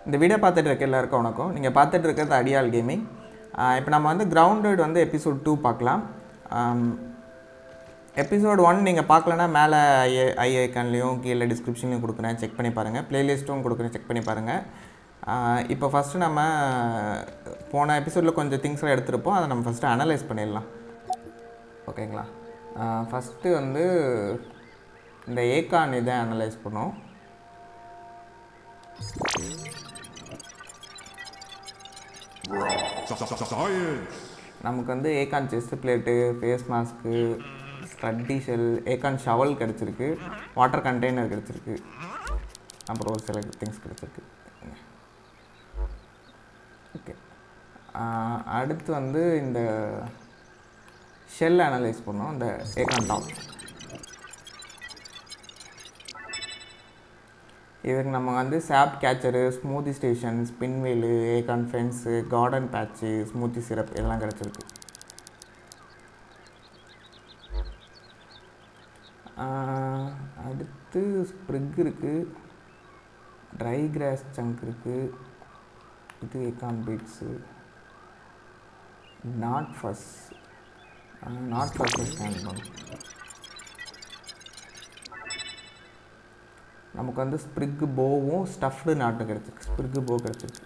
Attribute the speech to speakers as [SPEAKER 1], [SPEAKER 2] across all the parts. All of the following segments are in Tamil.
[SPEAKER 1] இந்த வீடியோ பார்த்துட்டு இருக்க எல்லாருக்கும் வணக்கம். நீங்கள் பார்த்துட்டு இருக்கிறது அடியால் கேமிங். இப்போ நம்ம வந்து கிரவுண்டட் வந்து எபிசோட் 2 பார்க்கலாம். எபிசோட் 1 நீங்கள் பார்க்கலன்னா மேலே ஐ ஐக்கான்லேயும் கீழே டிஸ்கிரிப்ஷன்லையும் கொடுக்குறேன், செக் பண்ணி பாருங்கள். ப்ளேலிஸ்ட்டும் கொடுக்குறேன், செக் பண்ணி பாருங்கள். இப்போ ஃபஸ்ட்டு நம்ம போன எபிசோடில் கொஞ்சம் திங்ஸ்லாம் எடுத்துருப்போம், அதை நம்ம ஃபஸ்ட்டு அனலைஸ் பண்ணிடலாம். ஓகேங்களா? ஃபஸ்ட்டு வந்து இந்த ஏகான் இதை அனலைஸ் பண்ணோம். நமக்கு வந்து acorn chest plate, face mask, sturdy shell, acorn shovel கிடச்சிருக்கு, வாட்டர் கண்டெய்னர் கிடச்சிருக்கு, அப்புறம் ஒரு சில திங்ஸ் கிடச்சிருக்கு. ஓகே, அடுத்து வந்து இந்த ஷெல் அனலைஸ் பண்ணோம். இந்த ஏகான் டாப் இதுக்கு நம்ம வந்து sap catcher, smoothie station, spin wheel, acorn fence, garden patch, smoothie syrup எல்லாம் கிடச்சிருக்கு. அடுத்து ஸ்ப்ரிக் இருக்குது, ட்ரை கிராஸ் சங்க் இருக்குது, இது ஏகான் பீட்ஸு, நாட் ஃபஸ் ஸ்கேன் பண்ணும். நமக்கு வந்து ஸ்ப்ரிக்கு போவும் ஸ்டஃப்டு நாட்டும் கிடச்சிருக்கு. ஸ்ப்ரிக்கு போ கிடச்சிருக்கு.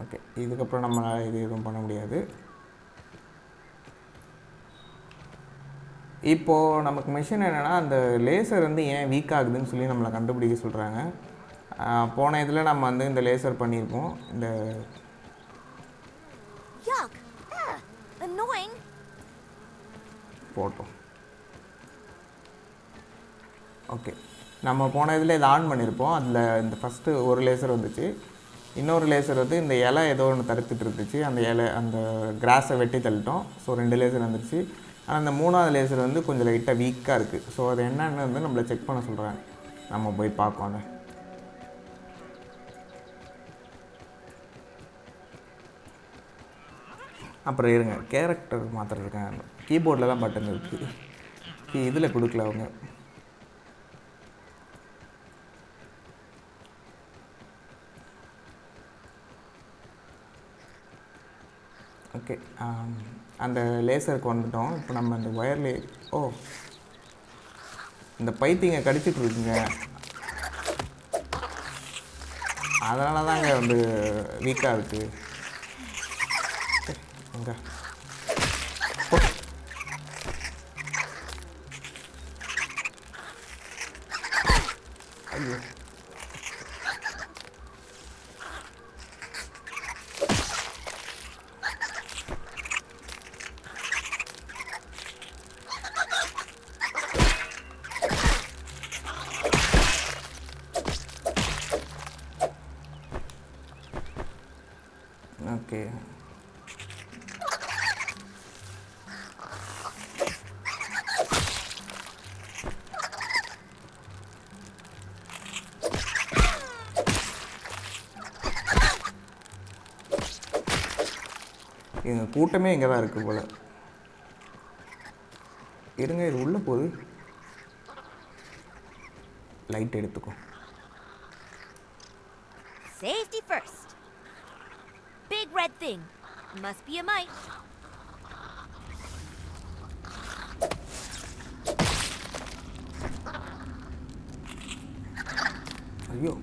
[SPEAKER 1] ஓகே, இதுக்கப்புறம் நம்மளால் இது எதுவும் பண்ண முடியாது. இப்போது நமக்கு மிஷின் என்னென்னா, அந்த லேசர் வந்து ஏன் வீக் ஆகுதுன்னு சொல்லி நம்மளை கண்டுபிடிக்க சொல்கிறாங்க. போன இதில் நம்ம வந்து இந்த லேசர் பண்ணியிருக்கோம். இந்த போட்டோம். ஓகே, நம்ம போன இதில் இதை ஆன் பண்ணியிருப்போம். அதில் இந்த ஃபஸ்ட்டு ஒரு லேசர் வந்துச்சு, இன்னொரு லேசர் வந்து இந்த இலை ஏதோ ஒன்று தடுத்துட்டு இருந்துச்சு. அந்த கிராஸை வெட்டி தள்ளிட்டோம். ஸோ 2 லேசர் வந்துச்சு. ஆனால் அந்த 3ஆவது லேசர் வந்து கொஞ்சம் லைட்டாக வீக்காக இருக்குது. ஸோ அது என்னன்னு வந்து நம்மளை செக் பண்ண சொல்கிறாங்க. நம்ம போய் பார்ப்போம். அதை அப்புறம் இருங்க, கேரக்டர் மாற்றுறதுக்கேன் கீபோர்டில் தான் பட்டன் இருக்குது, இதில் கொடுக்கல அவங்க. ஓகே, அந்த லேசருக்கு வந்துட்டோம். இப்போ நம்ம அந்த ஒயர்லே இந்த பைத்தியங்க கடிச்சிட்டு இருக்குங்க, அதனால தாங்க வந்து வீக்காக இருக்குது. எங்க ஐயோ, ஓகே. எங்கள் கூட்டமே இங்கே தான் இருக்குது போல். இருங்க, இது உள்ளே போகுது. லைட் எடுத்துக்கோ.
[SPEAKER 2] Safety first. Big red thing. Must be a mite.
[SPEAKER 1] ஐயோ,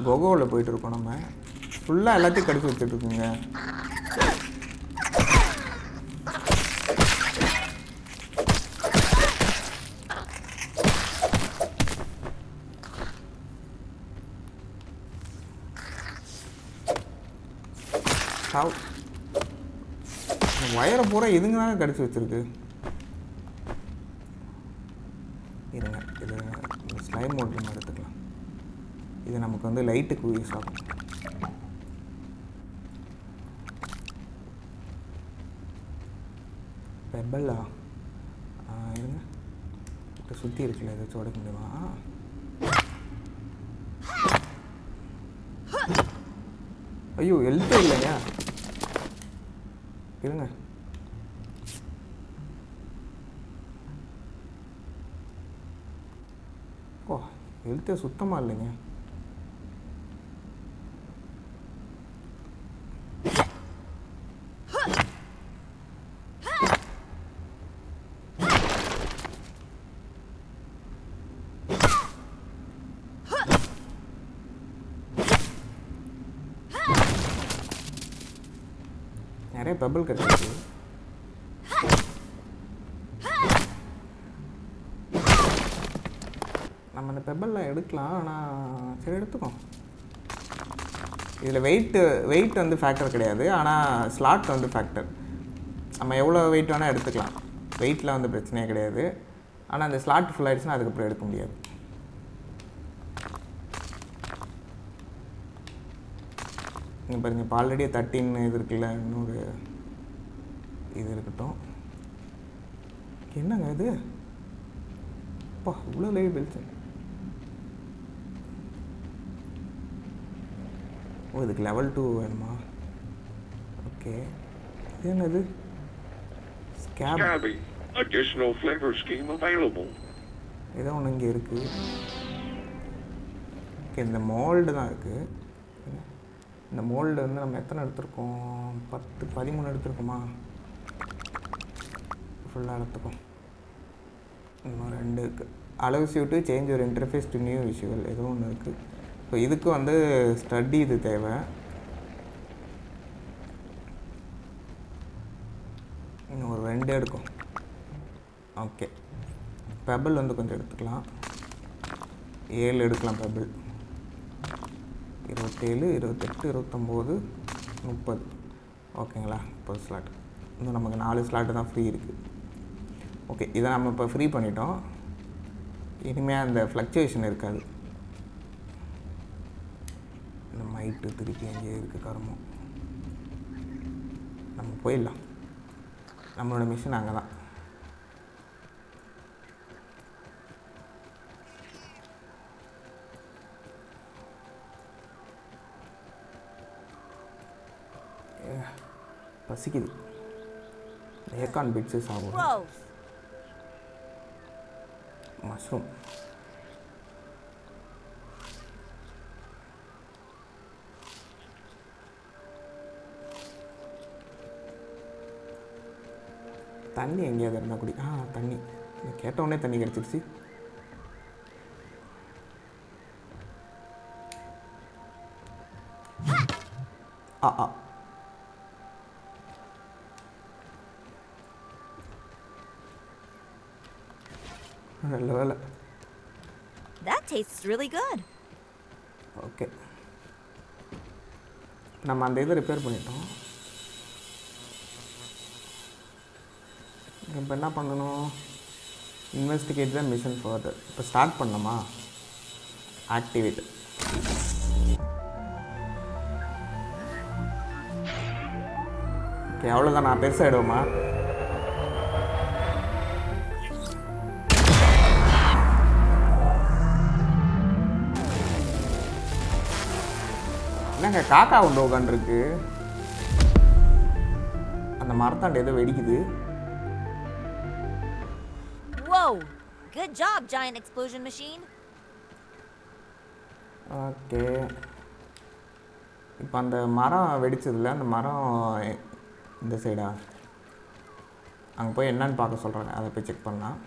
[SPEAKER 1] கோகோவில் போயிட்டுருக்கோம். நம்ம ஃபுல்லாக எல்லாத்தையும் கடிச்சு வச்சுட்ருக்குங்க. வயரை பூரா இதுங்க தாங்க கடிச்சு வச்சுருக்கு. இருங்க, இது ஸ்லைம் மோட் நம்ம எடுத்துக்கலாம். இது நமக்கு வந்து லைட்டுக்கு யூஸ் ஆகும். பெப்பல்லா இருங்க, இப்போ சுற்றி இருக்குல்ல, ஏதாச்சும் உடைக்க முடியுமா? ஐயோ ஹெல்த்தே இல்லைங்க. இருங்க. ஓ ஹெல்த்தே சுத்தமாக இல்லைங்க. நிறைய பெபிள் கிடைச்சிருக்கு. நம்ம அந்த பெபிள்லாம் எடுக்கலாம். ஆனால் சரி எடுத்துக்கோம். இதில் வெயிட் வந்து ஃபேக்டர் கிடையாது. ஆனால் ஸ்லாட் வந்து ஃபேக்டர். நம்ம எவ்வளோ வெயிட் வேணால் எடுத்துக்கலாம். வெயிட்டில் வந்து பிரச்சனையே கிடையாது. ஆனால் அந்த ஸ்லாட் ஃபுல் ஆகிடுச்சுன்னா அதுக்கப்புறம் எடுக்க முடியாது. இங்கே பாருங்கள், இப்போ ஆல்ரெடி 13 இது இருக்குல்ல, இன்னொரு இது இருக்கட்டும். என்னங்க இது? அப்பா இவ்வளோ லைவ் பெல்ஸ். ஓ இதுக்கு லெவல் 2 வேணுமா? ஓகே. இது என்னது?
[SPEAKER 3] Scabby. Additional flavor scheme available.
[SPEAKER 1] ஏதோ ஒன்று இங்கே இருக்குது. ஓகே இந்த மோல்டு தான் இருக்குது. இந்த மோல்டு வந்து நம்ம எத்தனை எடுத்திருக்கோம்? 13 எடுத்திருக்கோமா? ஃபுல்லாக எடுத்துக்கோம். இன்னும் 2 இருக்குது. அலோவ்ஸ் யூ டு சேஞ்ச் ஒரு இன்டர்ஃபேஸ் டு நியூ விஷுவல் ஏதோ ஒன்று இருக்குது. ஸோ இதுக்கு வந்து ஸ்டடி இது தேவை. இன்னும் ஒரு 2 எடுக்கும். ஓகே. பெபிள் வந்து கொஞ்சம் எடுத்துக்கலாம். 7 எடுக்கலாம் பெபிள். 27, 28, 29, 30. ஓகேங்களா? 30 ஸ்லாட். இன்னும் நமக்கு 4 ஸ்லாட்டு தான் ஃப்ரீ இருக்குது. ஓகே இதை நம்ம இப்போ ஃப்ரீ பண்ணிட்டோம். இனிமேல் அந்த ஃப்ளக்சுவேஷன் இருக்காது. இந்த மைட்டு திருப்பி அங்கேயே இருக்குது கருமம். நம்ம போயிடலாம். நம்மளோட மிஷன் அங்கே தான். பசிக்குது. ஏக்கான் பிட்ஸு சாப்பிடும். மஷ்ரூம். தண்ணி எங்கேயாவது இருந்தால் குடி. தண்ணி கேட்டவுடனே தண்ணி கிடச்சிருச்சு. நல்ல வேலை.
[SPEAKER 2] That tastes really good.
[SPEAKER 1] Okay நம்ம அந்த இதை ரிப்பேர் பண்ணிட்டோம். இப்போ என்ன பண்ணணும்? Investigate the mission further. இப்போ ஸ்டார்ட் பண்ணணுமா? ஆக்டிவேட். ஓகே அவ்வளோதான். நான் பெருசாகிடுவோமா? என்னங்க காக்கா உண்டு உட்காந்துருக்கு. அந்த மரத்தாண்ட ஏதோ வெடிக்குது.
[SPEAKER 2] Whoa! Good job, giant explosion machine.
[SPEAKER 1] Okay இப்போ அந்த மரம் வெடிச்சதில்ல, அந்த மரம் இந்த சைடா? அங்கே போய் என்னன்னு பார்க்க சொல்கிறாங்க. அதை போய் செக் பண்ணலாம்.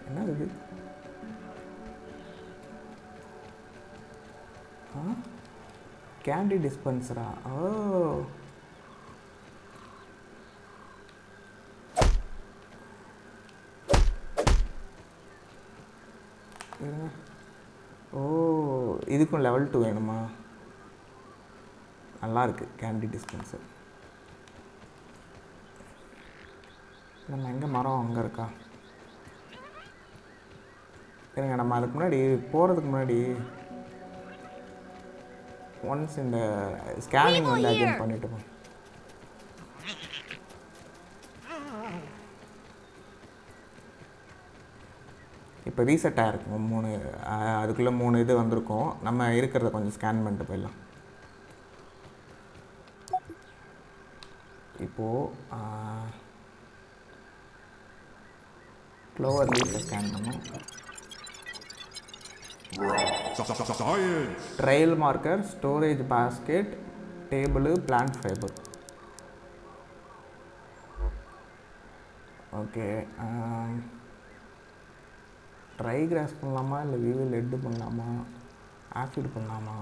[SPEAKER 1] என்ன இது? கேண்டி டிஸ்பென்சரா? ஓ ஓ இதுக்கும் லெவல் 2 வேணுமா? நல்லா இருக்குது கேண்டி டிஸ்பென்சர். நம்ம எங்கே மரம் அங்கே இருக்கா? சரிங்க நம்ம அதுக்கு முன்னாடி போகிறதுக்கு முன்னாடி ஒன்ஸ் இந்த ஸ்கேனிங் வந்து அட்டெண்ட் பண்ணிவிட்டு இப்போ ரீசெட் ஆகிருக்கும் 3 அதுக்குள்ளே 3 இது வந்திருக்கும். நம்ம இருக்கிறத கொஞ்சம் ஸ்கேன் பண்ணிட்டு போயிடலாம். இப்போது க்ளோவர் லீஃபை ஸ்கேன் பண்ணோம். Trail marker, storage basket, table, plant fibre. Okay, dry grass பண்ணலாமா இல்லை விவில் லெட்டு பண்ணலாமா, ஆஃபிட் பண்ணலாமா?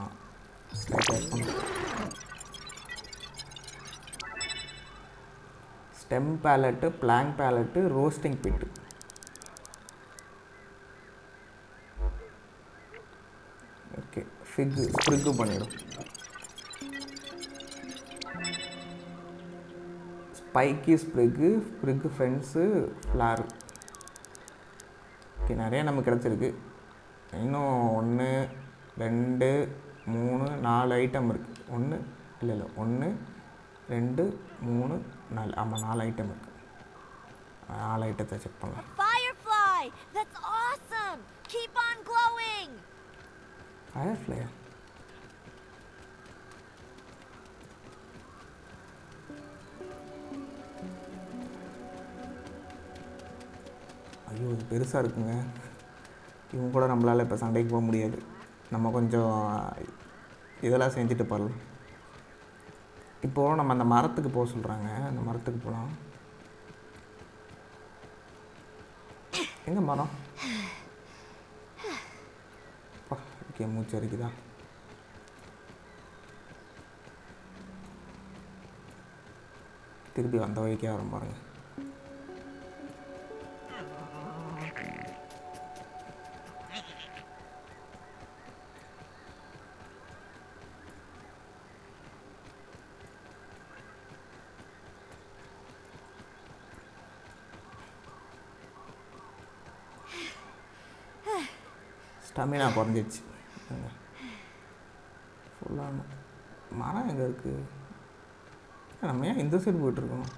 [SPEAKER 1] ட்ரை கிராஸ் பண்ணலாம். Stem pallet, plank pallet, roasting spit. Okay, sprig பண்ணிடும். Spiky sprig fence, floor. Okay, நிறைய நமக்கு கிடச்சிருக்கு. இன்னும் 1 2 3 4 ஐட்டம் இருக்குது. 1 2 3 4. ஆமாம், 4 ஐட்டம் இருக்குது. 4 ஐட்டத்தை செக் பண்ணலாம்.
[SPEAKER 2] Firefly! That's awesome! Keep on glowing!
[SPEAKER 1] Firefly? ஐயோ, இது பெருசாக இருக்குங்க. இவங்க கூட நம்மளால் இப்போ சண்டைக்கு போக முடியாது. நம்ம கொஞ்சம் இதெல்லாம் செஞ்சுட்டு போகலாம். இப்போது நம்ம அந்த மரத்துக்கு போக சொல்கிறாங்க. அந்த மரத்துக்கு போகலாம். எங்கே மரம்? ஓகே, மூச்சு அடிக்குதா? திருப்பி வந்த வழிக்கே வர பாருங்க. ஸ்டமினா குறைஞ்சிடுச்சு. ஃபுல்லாக மரம் எங்கே இருக்குது? நம்ம ஏன் இந்த side போய்ட்டுருக்கோம்?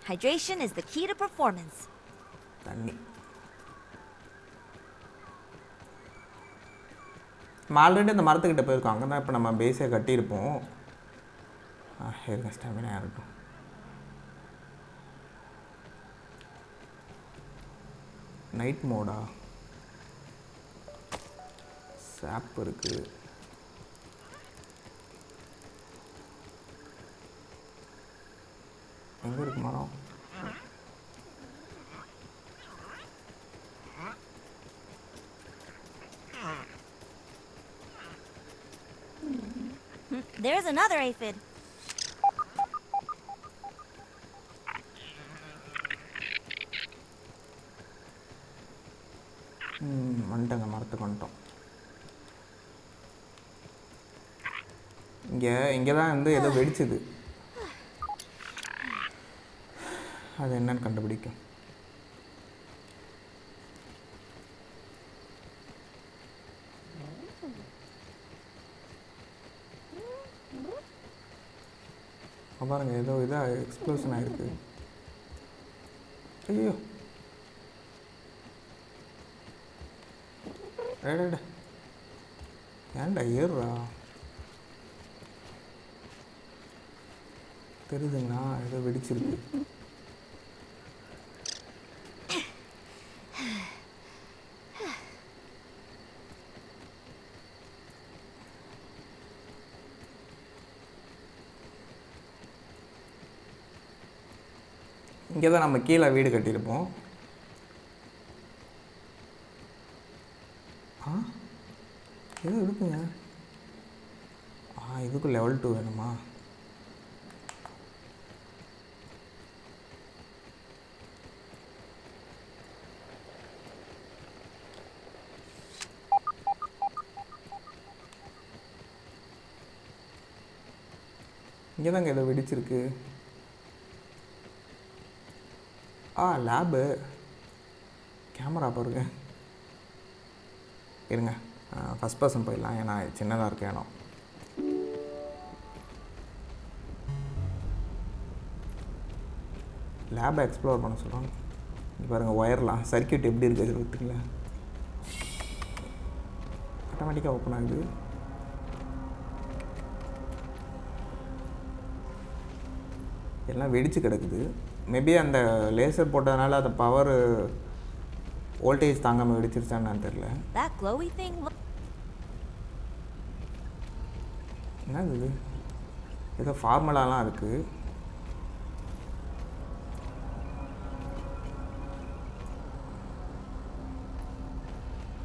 [SPEAKER 2] Hydration is the key to performance.
[SPEAKER 1] தண்ணி. நம்ம ஆல்ரெடி அந்த மரத்துக்கிட்ட போயிருக்கோம். அங்கே தான் இப்போ நம்ம பேஸை கட்டியிருப்போம். இருங்க, ஸ்டாமினா இருக்கும். நைட் மோடா? சாப் இருக்குது. எங்கே இருக்கு மரம்?
[SPEAKER 2] There's another aphid.
[SPEAKER 1] வந்துட்டங்க, மரத்துக்கு வந்துட்டோம். இங்கே தான் வந்து ஏதோ வெடிச்சுது. அது என்னன்னு கண்டுபிடிக்கும். பாருங்க, ஏதோ இதாக எக்ஸ்ப்ளோஷன் ஆகிருக்கு. ஐயோ, ஏடா ஏன்டா ஏறுறா? தெரியுதுங்களா, ஏதோ வெடிச்சிருக்கு. இங்கே தான் நம்ம கீழே வீடு கட்டியிருப்போம். ஏதோ இருக்குங்க. இதுக்கும் level 2 வேணுமா? இங்கே தாங்க ஏதோ வெடிச்சிருக்கு. லேபு கேமரா பாருங்க. இருங்க ஃபஸ்ட் பர்சன் போயிடலாம், ஏன்னா சின்னதாக இருக்கு இடம். லேபை எக்ஸ்ப்ளோர் பண்ண சொல்கிறோம். இங்கே பாருங்கள், ஒயர்லாம் சர்க்கியூட் எப்படி இருக்குது பார்த்துங்களா, ஆட்டோமேட்டிக்காக ஓப்பன் ஆகுது. எல்லாம் வெடிச்சு கிடக்குது. மேபி அந்த லேசர் போட்டதுனால அந்த பவர் வோல்டேஜ் தாங்காமல் வெடிச்சிருச்சான்னு தெரியல.
[SPEAKER 2] That glowy thing.
[SPEAKER 1] என்னது இது? ஏதோ ஃபார்முலாலாம் இருக்குது.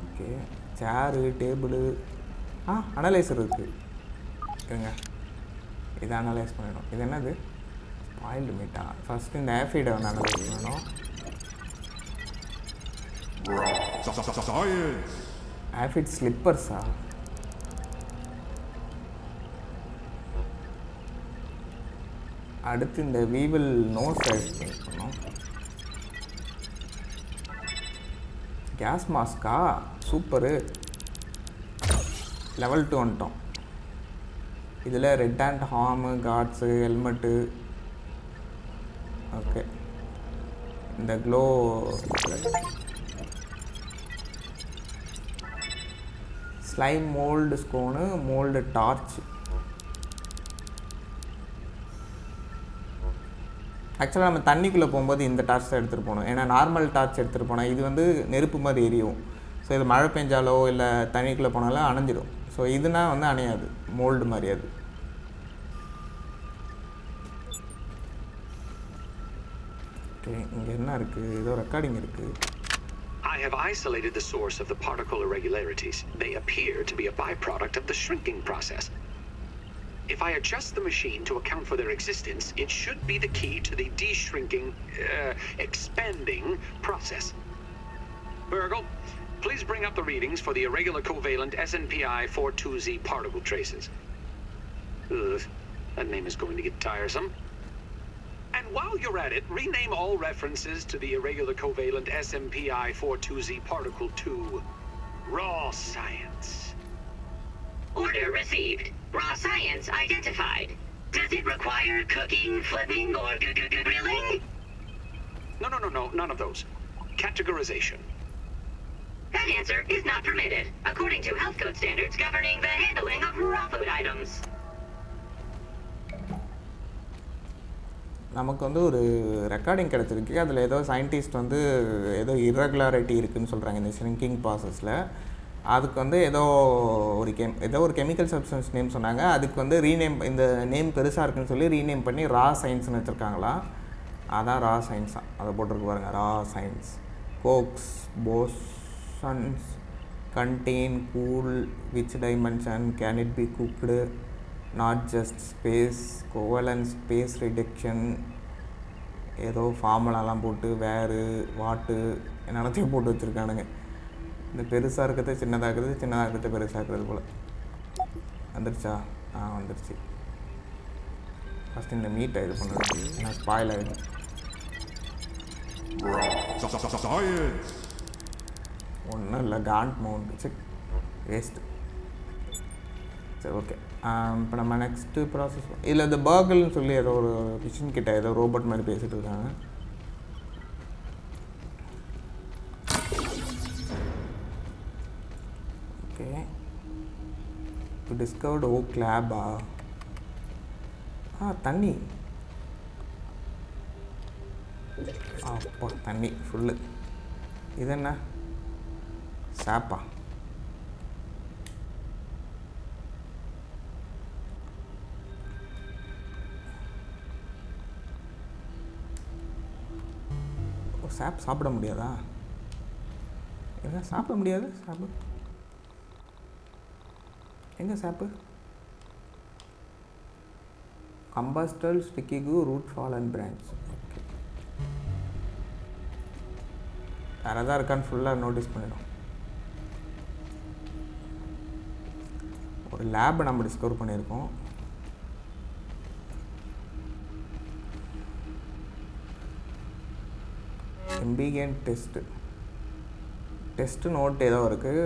[SPEAKER 1] ஓகே, சேரு, டேபிளு, அனலைசர் இருக்குது. இருங்க, இதை அனலைஸ் பண்ணிடும். இது என்னது? ஸ்பாயில்டு மீட்டா? ஃபஸ்ட்டு இந்த ஆஃபீடை வந்து அனலைஸ் பண்ணணும். ஆஃபிட் ஸ்லிப்பர்ஸா? அடுத்து இந்த வீவில் நோஸ் சைஸ் பண்ணணும். கேஸ் மாஸ்கா? சூப்பரு. லெவல் 2 வந்துட்டோம். இதில் red ant armour, guards, helmet. Okay, இந்த glow slime mould sconce, mould torch. ஆக்சுவலாக நம்ம தண்ணிக்குள்ளே போகும்போது இந்த டார்ச் தான் எடுத்துகிட்டு போகணும். ஏன்னா நார்மல் டார்ச் எடுத்துகிட்டு போனால் இது வந்து நெருப்பு மாதிரி எரியும். ஸோ இது மழை பெஞ்சாலோ இல்லை தண்ணிக்குள்ளே போனாலும் அணைஞ்சிடும். ஸோ இதுனா வந்து அணையாது, மோல்டு மாதிரி அது. ஓகே, இங்கே என்ன இருக்குது? ஏதோ ரெக்கார்டிங் இருக்குது.
[SPEAKER 4] I have isolated the source of the particle irregularities. They appear to be a byproduct of the shrinking process. If I adjust the machine to account for their existence, it should be the key to the de-shrinking, expanding process. BURGL, please bring up the readings for the irregular covalent SNPI 42Z particle traces. Ugh, that name is going to get tiresome. And while you're at it, rename all references to the irregular covalent SNPI 42Z particle to raw science.
[SPEAKER 5] Order received. Raw science identified. Does it require cooking, flipping, or grilling?
[SPEAKER 4] No, none of those. Categorization.
[SPEAKER 5] That answer is not permitted, according to health code standards governing the handling of raw food items.
[SPEAKER 1] நமக்கு வந்து ஒரு ரெக்கார்டிங் கிடச்சிருக்கு. அதில் ஏதோ சயின்டிஸ்ட் வந்து ஏதோ இர்ரெகுலாரிட்டி இருக்குதுன்னு சொல்கிறாங்க இந்த ஷ்ரிங்கிங் ப்ராசஸில். அதுக்கு வந்து ஏதோ ஒரு கெமிக்கல் சப்ஸ்டன்ஸ் நேம் சொன்னாங்க. அதுக்கு வந்து ரீநேம், இந்த நேம் பெருசாக இருக்குன்னு சொல்லி ரீநேம் பண்ணி ரா சயின்ஸ்னு வச்சுருக்காங்களா. அதான் ரா சயின்ஸாக அதை போட்டிருக்கு பாருங்கள். Raw science. Coax poisons contain cool which dimension can it be cooked, not just space covalence space reduction, ஏதோ ஃபார்முலாலாம் போட்டு வேறு வாட்டு என்னத்தையும் போட்டு வச்சுருக்கானுங்க. இந்த பெருசாக இருக்கிறது சின்னதாகிறது, சின்னதாக இருக்கிறது பெருசாக இருக்கிறது போல். வந்துருச்சா? வந்துருச்சு. ஃபஸ்ட்டு இந்த மீட்டை இது பண்ணுறது, ஏன்னா ஸ்பாயில் ஆகிடும். ஒன்றும் இல்லை, காண்ட் மவுண்ட் செக் வேஸ்ட்டு. சரி, ஓகே. இப்போ நம்ம நெக்ஸ்ட்டு ப்ராசஸ் இதில் இந்த பர்கல்னு சொல்லி ஏதோ ஒரு மிஷின் கிட்ட ஏதோ ரோபோட் மாதிரி பேசிகிட்டு இருக்காங்க. ஓகே, இப்போ டிஸ்கவர்டு ஓக் லேபா? தண்ணி. அப்பா, தண்ணி ஃபுல்லு. இது என்ன? சாப்பா? சாப் சாப்பிட முடியாதா? என்ன சாப்பிட முடியாது? சாப்பிடு. எங்கே சாப்பு? கம்பஸ்டல் ஸ்டிக்கிகு root fall and branch. Okay, வேறு எதாவது இருக்கான்னு ஃபுல்லாக நோட்டீஸ் பண்ணிடும். ஒரு லேபை நம்ம டிஸ்கவர் பண்ணியிருக்கோம். எம்பிகேன் டெஸ்ட்டு நோட் ஏதோ இருக்குது.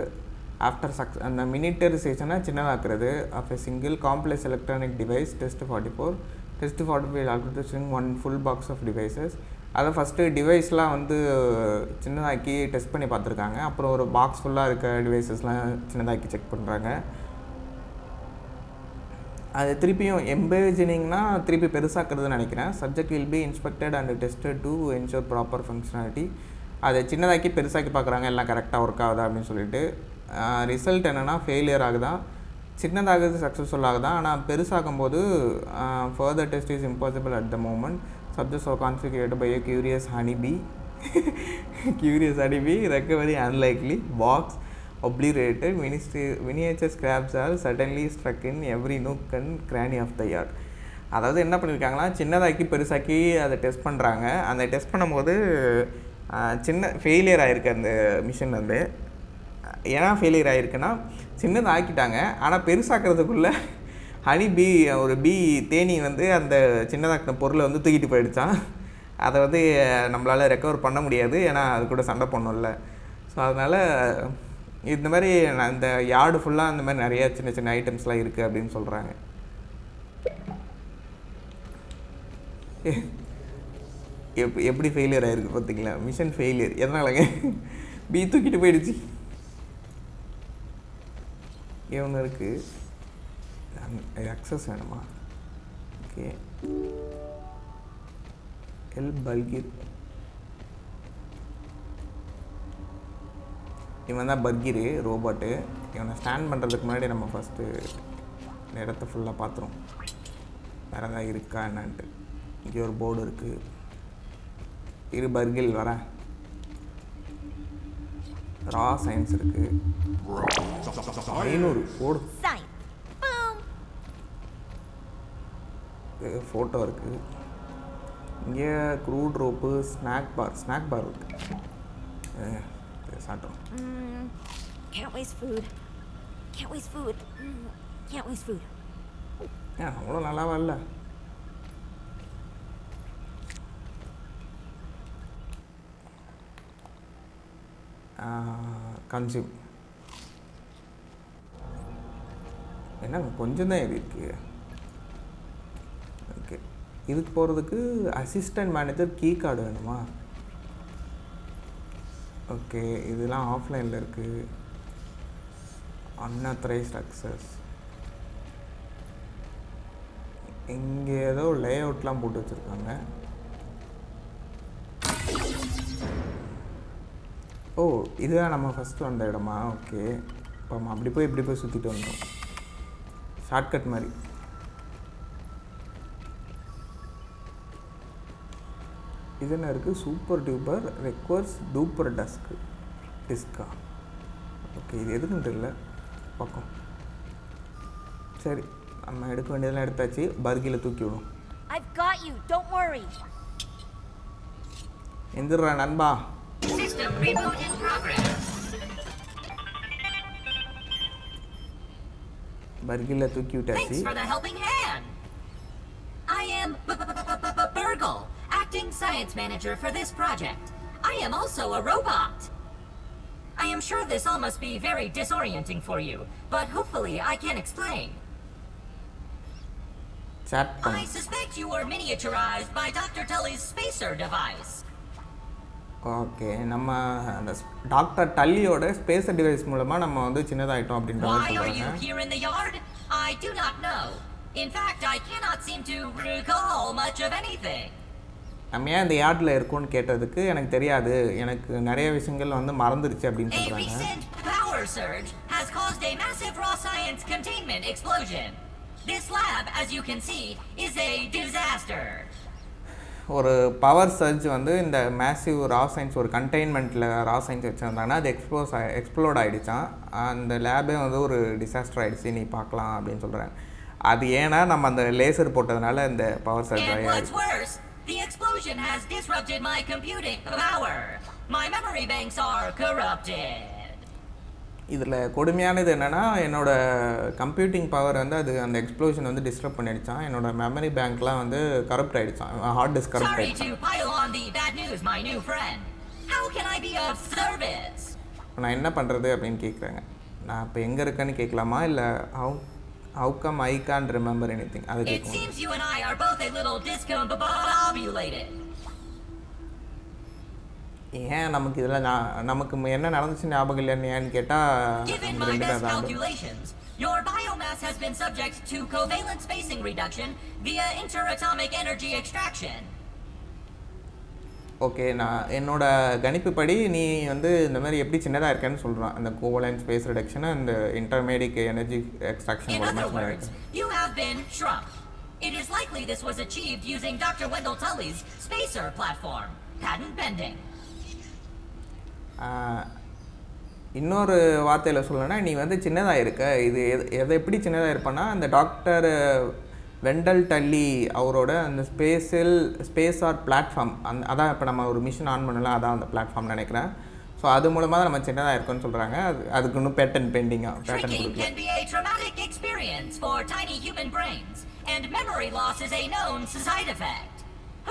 [SPEAKER 1] ஆஃப்டர் அந்த மினிட்டரைசேஷனை சின்னதாக்குறது of a single complex electronic device test 45 algorithm one full box of devices. அதை ஃபஸ்ட்டு டிவைஸ்லாம் வந்து சின்னதாக்கி டெஸ்ட் பண்ணி பார்த்துருக்காங்க. அப்புறம் ஒரு பாக்ஸ் ஃபுல்லாக இருக்க டிவைசஸ்லாம் சின்னதாக்கி செக் பண்ணுறாங்க. அது திருப்பியும் எம்பேஜினிங்னா திருப்பி பெருசாக்குறதுன்னு நினைக்கிறேன். Subject will be inspected and tested to ensure proper functionality. அதை சின்னதாக்கி பெருசாக்கி பார்க்குறாங்க, எல்லாம் கரெக்டாக ஒர்க் ஆகுதா அப்படின்னு சொல்லிட்டு. ரிசல்ட் என்னென்னா ஃபெயிலியர் ஆகுதா, சின்னதாகுது சக்ஸஸ்ஃபுல் ஆகுதா. ஆனால் பெருசாகும்போது further test is impossible at the moment. Subjects are configurated by a curious honeybee recovery unlikely, box obliterated, miniature scraps are suddenly struck in every nook and cranny of the yard. அதாவது என்ன பண்ணியிருக்காங்கன்னா, சின்னதாக்கி பெருசாக்கி அதை டெஸ்ட் பண்ணுறாங்க. அந்த டெஸ்ட் பண்ணும்போது சின்ன ஃபெயிலியர் ஆகிருக்கு அந்த மிஷின் வந்து. ஏன்னா ஃபெயிலியர் ஆகிருக்குன்னா சின்னதாக்கிட்டாங்க, ஆனால் பெருசாக்கிறதுக்குள்ளே ஹனி ஒரு தேனி வந்து அந்த சின்னதாக்கின பொருளை வந்து தூக்கிட்டு போயிடுச்சான். அதை வந்து நம்மளால் ரெக்கவர் பண்ண முடியாது, ஏன்னா அது கூட சண்டை பண்ணோம்ல. ஸோ அதனால் இந்த மாதிரி இந்த யார்டு ஃபுல்லாக அந்த மாதிரி நிறையா சின்ன சின்ன ஐட்டம்ஸ்லாம் இருக்குது அப்படின்னு சொல்கிறாங்க. எப்படி ஃபெயிலியர் ஆகிருக்கு பார்த்தீங்களா, மிஷன் ஃபெயிலியர். எதனாலங்க தூக்கிட்டு போயிடுச்சு. ஒன்று இருக்குது, அக்சஸ் வேணுமா? ஓகே, பல்கிர். இவன் தான் பர்கிரு ரோபோட்டு. இவனை ஸ்டாண்ட் பண்ணுறதுக்கு முன்னாடி நம்ம ஃபஸ்ட்டு இடத்த ஃபுல்லாக பார்த்துருவோம், வேறு எதாவது இருக்கா என்னான்ட்டு. இங்கே ஒரு போர்டு இருக்குது. பர்கில் வரேன். ரா சயின்ஸ் இருக்குது, 500 போடு. ஃபோட்டோ இருக்குது. இங்கே க்ரூட் ரோப்பு, ஸ்நாக் பார் இருக்குது. சாப்பிட்டோம்.
[SPEAKER 2] Can't waste food.
[SPEAKER 1] அவ்வளோ நல்லாவா இல்லை? கன்சியூம் என்ன கொஞ்சம் தான் இது இருக்குது. ஓகே, இதுக்கு போகிறதுக்கு அசிஸ்டன்ட் மேனேஜர் கீ கார்டு வேணுமா? ஓகே, இதெல்லாம் ஆஃப்லைனில் இருக்குது. Unauthorised access. இங்கே ஏதோ லே அவுட்லாம் போட்டு வச்சுருக்காங்க. ஓ, இதுதான் நம்ம ஃபஸ்ட்டு வந்த இடமா? ஓகே, இப்போ நம்ம அப்படி போய் இப்படி போய் சுற்றிட்டு வந்தோம், ஷார்ட்கட் மாதிரி. இது என்ன இருக்குது? சூப்பர் டியூப்பர் ரெக்வர்ஸ் டூப்பர் டிஸ்கா. ஓகே, இது எதுக்குன்னு தெரியல பக்கம். சரி, நம்ம எடுக்க வேண்டியதெல்லாம் எடுத்தாச்சு. பர்கில் தூக்கி விடும். எந்திரா நண்பா.
[SPEAKER 5] System reboot in progress.
[SPEAKER 1] பர்கில் தூக்கி விட்டாச்சு.
[SPEAKER 5] Thanks for the helping hand. I am BURGL, acting science manager for this project. I am also a robot. I am sure this all must be very disorienting for you, but hopefully I can explain. I suspect you were miniaturized by Dr. Tully's spacer device.
[SPEAKER 1] Okay, நம்ம அந்த டாக்டர் டல்லியோட ஸ்பேஸர் டிவைஸ் மூலமாக நம்ம வந்து சின்னதாகிட்டோம் அப்படின்ற மாதிரி சொல்கிறாங்க.
[SPEAKER 5] Why are you here in the yard? I do not know. In fact, I cannot seem to recall much of anything.
[SPEAKER 1] நம்ம ஏன் இந்த யார்டில் இருக்கோன்னு கேட்டதுக்கு எனக்கு தெரியாது, எனக்கு நிறைய விஷயங்கள் வந்து மறந்துடுச்சு அப்படின்னு சொல்கிறாங்க.
[SPEAKER 5] A recent power surge has caused a massive raw science containment explosion. This lab, as you can see, is a disaster.
[SPEAKER 1] ஒரு பவர் சர்ஜ் வந்து இந்த மேசிவ் ரா சயின்ஸ் ஒரு கண்டெய்ன்மெண்ட்டில் ரா சயின்ஸ் வச்சுருந்தாங்கன்னா அது எக்ஸ்ப்ளோட் ஆகிடுச்சான். அந்த லேபே வந்து ஒரு டிசாஸ்டர் ஆகிடுச்சு, நீ பார்க்கலாம் அப்படின்னு சொல்கிறாங்க. அது ஏன்னா நம்ம அந்த லேசர் போட்டதுனால இந்த பவர் சர்ஜ் ஆகிடுச்சு.
[SPEAKER 5] The explosion has disrupted my computing power. My memory banks are corrupted.
[SPEAKER 1] இதில் கொடுமையானது என்னென்னா, என்னோடய கம்ப்யூட்டிங் பவர் வந்து அது அந்த எக்ஸ்ப்ளோஷன் வந்து டிஸ்டர்ப் பண்ணிடுச்சான். என்னோடய மெமரி பேங்க்லாம் வந்து கரப்ட் ஆகிடுச்சான், ஹார்ட் டிஸ்க் கரப்ட் ஆகிடுச்சான். நான் என்ன பண்ணுறது அப்படின்னு கேட்குறாங்க. நான் இப்போ எங்கே இருக்கேன்னு கேட்கலாமா இல்லை how come I can't remember anything அது
[SPEAKER 5] It
[SPEAKER 1] கேட்கணும்.
[SPEAKER 5] seems you and I are both a little discombobulated.
[SPEAKER 1] ஏன் நமக்கு இதெல்லாம் நமக்கு என்ன நடந்துச்சு ஞாபகம் இல்லைன்னு கேட்டால்
[SPEAKER 5] Given
[SPEAKER 1] நம்ம
[SPEAKER 5] my
[SPEAKER 1] ரெண்டு
[SPEAKER 5] best
[SPEAKER 1] பேர்
[SPEAKER 5] calculations, your biomass has been subject to covalent spacing reduction via interatomic energy extraction.
[SPEAKER 1] Okay நான் என்னோட கணிப்புப்படி நீ வந்து இந்த மாதிரி எப்படி சின்னதாக இருக்கேன்னு சொல்கிறான் அந்த கோவலன்ட் ஸ்பேஸ் ரிடக்ஷன் அந்த இன்டர்மேடிக் எனர்ஜி எக்ஸ்ட்ராக்ஷன்
[SPEAKER 5] In other
[SPEAKER 1] மூலமாக
[SPEAKER 5] words, you have been shrunk. It is likely this was achieved using Dr. Wendell Tully's spacer platform, patent pending.
[SPEAKER 1] இன்னொரு வார்த்தையில் சொல்லணும்னா நீ வந்து சின்னதாக இருக்க இது எதை எப்படி சின்னதாக இருப்பேன்னா அந்த டாக்டர் வெண்டல் டல்லி அவரோட அந்த ஸ்பேஸ் ஆர் பிளாட்ஃபார்ம் அதான் இப்போ நம்ம ஒரு மிஷின் ஆன் பண்ணலாம் அதான் அந்த பிளாட்ஃபார்ம் நினைக்கிறேன் ஸோ அது மூலமாக தான் நம்ம சின்னதாக இருக்கோன்னு சொல்கிறாங்க அதுக்கு இன்னும் பேட்டன் பெண்டிங்காக patent
[SPEAKER 5] Shrinking can be a traumatic experience for tiny human brains, and memory loss is a known side effect.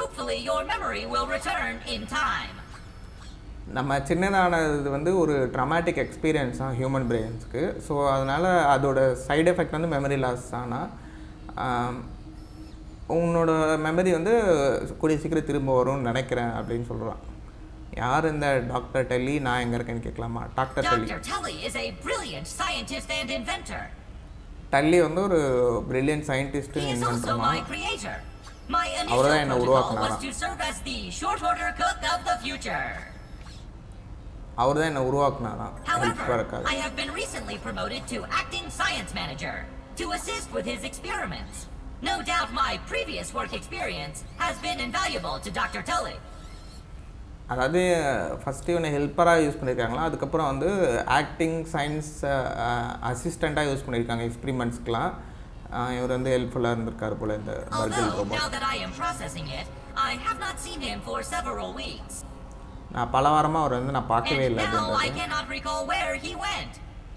[SPEAKER 5] Hopefully your memory will return in time.
[SPEAKER 1] நம்ம சின்னதானது வந்து ஒரு ட்ராமாட்டிக் எக்ஸ்பீரியன்ஸ் தான் ஹியூமன் பிரெயின்ஸ்க்கு ஸோ அதனால் அதோட சைடு எஃபெக்ட் வந்து மெமரி லாஸ் ஆனால் உன்னோட மெமரி வந்து கூடிய சீக்கிரம் திரும்ப வரும்னு நினைக்கிறேன் அப்படின்னு சொல்கிறான். யார் இந்த டாக்டர் டெல்லி நான் எங்கே இருக்கேன்னு கேட்கலாமா? Doctor Delhi
[SPEAKER 5] Dr. Tully is a brilliant scientist and inventor.
[SPEAKER 1] Tally வந்து ஒரு brilliant scientist
[SPEAKER 5] He is also
[SPEAKER 1] இன்வென்டர்மா.
[SPEAKER 5] my creator. My initial
[SPEAKER 1] அவர்தான் என்னை
[SPEAKER 5] protocol was
[SPEAKER 1] உருவாக்குனாராம்.
[SPEAKER 5] to serve as the short order cook of the future.
[SPEAKER 1] அவர் தான் என்னை உருவாக்குனாராம் ஹெல்ப்
[SPEAKER 5] However,
[SPEAKER 1] வரக்காது.
[SPEAKER 5] I have been recently promoted to acting science manager to assist with his experiments. No doubt my previous work experience has been invaluable to Dr. Tully.
[SPEAKER 1] அதாவது ஃபஸ்ட்டு இவனை ஹெல்ப்பராக யூஸ் பண்ணியிருக்காங்களா அதுக்கப்புறம் வந்து ஆக்டிங் சயின்ஸ் அசிஸ்டண்ட்டாக யூஸ் பண்ணியிருக்காங்க எக்ஸ்பிரிமெண்ட்ஸ்க்கெலாம். இவர் வந்து ஹெல்ப்ஃபுல்லாக இருந்திருக்காரு போல் இந்த பர்கல்
[SPEAKER 5] Although,
[SPEAKER 1] robot.
[SPEAKER 5] now that I am processing it, I have not seen him for several weeks.
[SPEAKER 1] நான் பல வாரமாக அவர் வந்து நான் பார்க்கவே
[SPEAKER 5] And
[SPEAKER 1] இல்லை
[SPEAKER 5] now I
[SPEAKER 1] அப்படின்றது.
[SPEAKER 5] cannot recall where he went.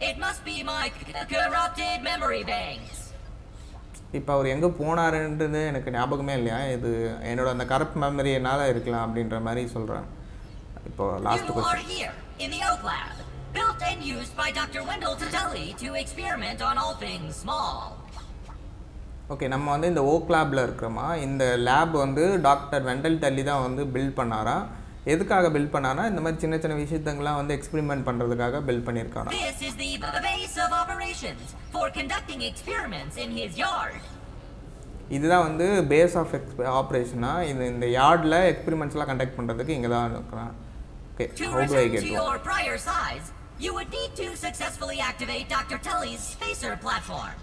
[SPEAKER 5] It must be my corrupted memory banks.
[SPEAKER 1] இப்போ அவர் எங்கே போனாருன்றது எனக்கு ஞாபகமே இல்லையா இது என்னோட அந்த கரப்ட் மெமரி என்னால் இருக்கலாம் அப்படின்ற மாதிரி சொல்கிறேன். இப்போ last
[SPEAKER 5] You are
[SPEAKER 1] question
[SPEAKER 5] here in the Oak Lab, built and used by Dr. Wendell Tully to experiment on all things small.
[SPEAKER 1] Okay நம்ம வந்து இந்த ஓக் லேபில் இருக்கிறோமா இந்த லேப் வந்து டாக்டர் வெண்டல் டல்லி தான் வந்து பில்ட் பண்ணாராம். எதுக்காக பில்ட் பண்ணாரா இந்த மாதிரி சின்ன சின்ன விஷயத்தங்களாம் வந்து எக்ஸ்பெரிமெண்ட் பண்ணுறதுக்காக build பண்ணியிருக்காராம்.
[SPEAKER 5] This is the base of operations for conducting experiments in his yard.
[SPEAKER 1] இதுதான் வந்து பேஸ் ஆஃப் ஆப்ரேஷனாக இந்த யார்டில் எக்ஸ்பெரிமெண்ட்ஸ்லாம் கண்டக்ட் பண்ணுறதுக்கு இங்கே தான் இருக்கிறான். Okay
[SPEAKER 5] To
[SPEAKER 1] how to I
[SPEAKER 5] return
[SPEAKER 1] get
[SPEAKER 5] to your prior size, you would need to successfully activate Dr. Tully's spacer platform.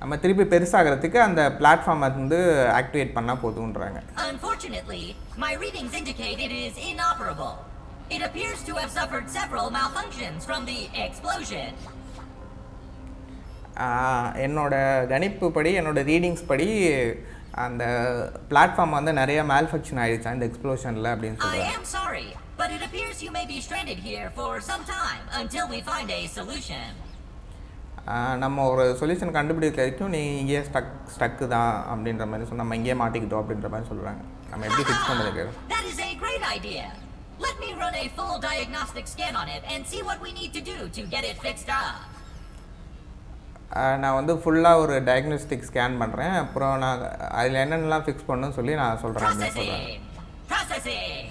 [SPEAKER 1] நம்ம திருப்பி பெருசாகிறதுக்கு அந்த பிளாட்ஃபார்ம் வந்து ஆக்டிவேட் பண்ணால் போதுன்றாங்க.
[SPEAKER 5] Unfortunately, my readings indicate it is inoperable. It appears to have suffered several malfunctions from the explosion.
[SPEAKER 1] என்னோட கணிப்பு படி என்னோட ரீடிங்ஸ் படி அந்த பிளாட்ஃபார்ம் வந்து நிறைய மேல்ஃபங்க்ஷன் ஆயிடுச்சா இந்த எக்ஸ்ப்ளோஷனில் அப்படின்னு
[SPEAKER 5] I
[SPEAKER 1] சொல்கிறாங்க.
[SPEAKER 5] am sorry, but it appears you may be stranded here for some time until we find a solution.
[SPEAKER 1] நம்ம ஒரு சொல்யூஷன் கண்டுபிடிக்க வரைக்கும் நீ இங்கேயே ஸ்டக்கு தான் அப்படின்ற மாதிரி நம்ம இங்கேயே மாட்டிக்கிட்டோம் அப்படின்ற மாதிரி சொல்கிறாங்க. நம்ம எப்படி ஃபிக்ஸ் பண்ணுறதுக்கு?
[SPEAKER 5] That is a great idea. Let me run a full diagnostic scan on it and see what we need to do to get it fixed up.
[SPEAKER 1] நான் வந்து ஃபுல்லாக ஒரு டயக்னோஸ்டிக் ஸ்கேன் பண்ணுறேன். அப்புறம் நான் அதில் என்னென்னலாம் ஃபிக்ஸ் பண்ணணும்னு சொல்லி நான் சொல்கிறேன் அப்படின்னு சொல்கிறேன்.
[SPEAKER 5] Processing.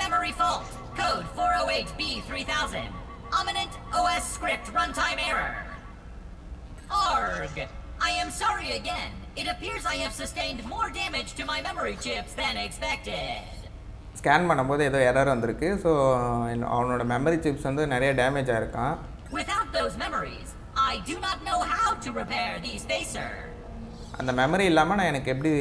[SPEAKER 5] Memory fault. Code 408B3000. Ominent OS script runtime error. Arg. I am sorry again. It appears I have sustained more damage to my memory chips than expected.
[SPEAKER 1] Scan பண்ணும்போது ஏதோ எரர் வந்திருக்கு. ஸோ அவனோட மெமரி சிப்ஸ் வந்து நிறைய damage ஆகிருக்கான்.
[SPEAKER 5] Without those memories, I do not know how to repair the spacer.
[SPEAKER 1] அந்த மெமரி இல்லாமல் நான் எனக்கு எப்படி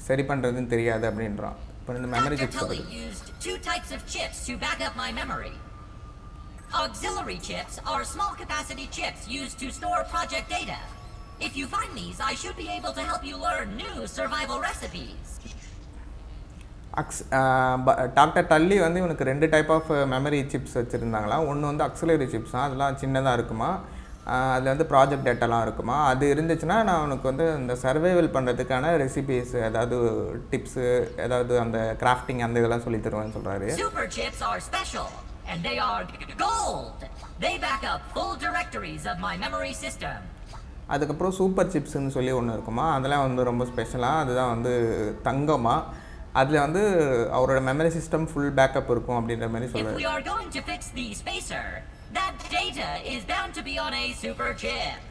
[SPEAKER 1] சரி பண்ணுறதுன்னு தெரியாது அப்படின்றான். இப்போ இந்த memory
[SPEAKER 5] Dr.
[SPEAKER 1] Chips
[SPEAKER 5] Tully used two types of chips to back up my memory. Auxiliary chips are small capacity chips used to store project data. If you find these, I should be able to help you learn new survival recipes.
[SPEAKER 1] Doctor Tally வந்து இவனுக்கு 2 டைப் ஆஃப் மெமரி சிப்ஸ் வச்சுருந்தாங்களா. ஒன்று வந்து அக்ஸலரி சிப்ஸ் தான், அதெல்லாம் சின்னதாக இருக்குமா, அதில் வந்து ப்ராஜெக்ட் டேட்டாலாம் இருக்குமா. அது இருந்துச்சுன்னா நான் உனக்கு வந்து இந்த சர்வைவல் பண்ணுறதுக்கான ரெசிபீஸ் ஏதாவது டிப்ஸு ஏதாவது அந்த கிராஃப்டிங் அந்த இதெல்லாம் சொல்லி தருவேன்னு சொல்கிறாரு.
[SPEAKER 5] Super chips are special. and they are gold. They back up full directories of my memory system.
[SPEAKER 1] அதுக்கப்புறம் சூப்பர் சிப்ஸ்ன்னு சொல்லி ஒன்று இருக்குமா, அதெல்லாம் வந்து ரொம்ப ஸ்பெஷலாக, அதுதான் வந்து தங்கமா, அதில் வந்து அவரோட மெமரி சிஸ்டம் ஃபுல் பேக்கப் இருக்கும் அப்படின்ற மாதிரி சொல்கிறார்.
[SPEAKER 5] If we are going to fix the spacer, that data is bound to be on a super chip.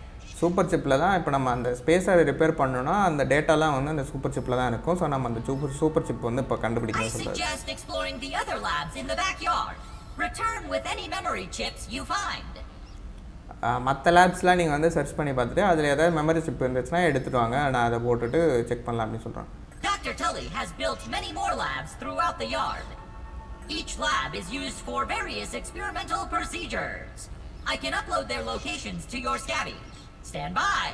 [SPEAKER 1] Super சிப்பில் தான் இப்போ நம்ம அந்த ஸ்பேஸரை ரிப்பேர் பண்ணோன்னா அந்த டேட்டாலாம் வந்து அந்த சூப்பர் சிப்பில் தான் இருக்கும். ஸோ நம்ம அந்த சூப்பர் சிப் வந்து இப்போ கண்டுபிடிக்கணும்
[SPEAKER 5] I
[SPEAKER 1] சொல்கிறார்.
[SPEAKER 5] suggest exploring the other labs in the backyard. Return with any memory chips you find.
[SPEAKER 1] மற்ற லேப்ஸ்லாம் நீங்கள் வந்து சர்ச் பண்ணி பார்த்துட்டு அதில் ஏதாவது மெமரி சிப் இருந்துச்சுன்னா எடுத்துகிட்டு வாங்க, நான் அதை போட்டுட்டு செக் பண்ணலாம் அப்படின்னு சொல்கிறேன்.
[SPEAKER 5] Dr. Tully has built many more labs throughout the yard. Each lab is used for various experimental procedures. I can upload their locations to your scabby. Stand by.